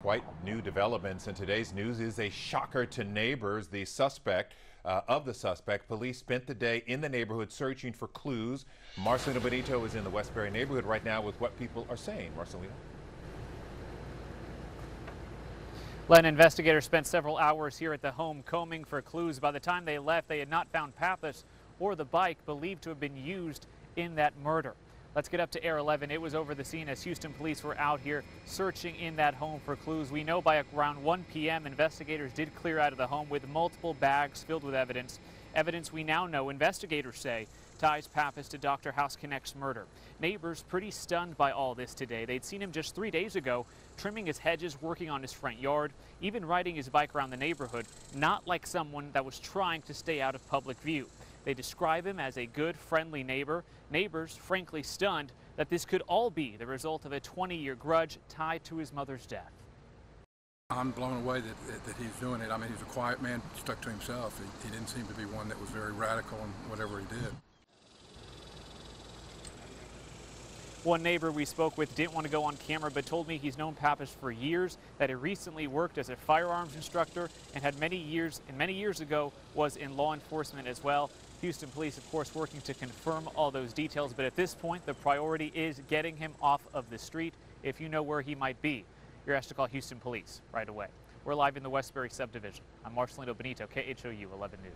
Quite new developments in today's news is a shocker to neighbors. The suspect, police spent the day in the neighborhood searching for clues. Marcelino Benito is in the Westbury neighborhood right now with what people are saying. Marcelino. Len, investigators spent several hours here at the home combing for clues. By the time they left, they had not found Pappas or the bike believed to have been used in that murder. Let's get up to Air 11. It was over the scene as Houston police were out here searching in that home for clues. We know by around 1 p.m. investigators did clear out of the home with multiple bags filled with evidence. Evidence we now know, investigators say, ties Pappas to Dr. Hasuknecht's murder. Neighbors pretty stunned by all this today. They'd seen him just 3 days ago trimming his hedges, working on his front yard, even riding his bike around the neighborhood, not like someone that was trying to stay out of public view. They describe him as a good, friendly neighbor. Neighbors, frankly stunned that this could all be the result of a 20-year grudge tied to his mother's death. I'm blown away that he's doing it. I mean, he's a quiet man, stuck to himself. He didn't seem to be one that was very radical in whatever he did. One neighbor we spoke with didn't want to go on camera, but told me he's known Pappas for years, that he recently worked as a firearms instructor and had many years ago was in law enforcement as well. Houston police, of course, working to confirm all those details, but at this point, the priority is getting him off of the street. If you know where he might be, you're asked to call Houston police right away. We're live in the Westbury subdivision. I'm Marcelino Benito, KHOU 11 News.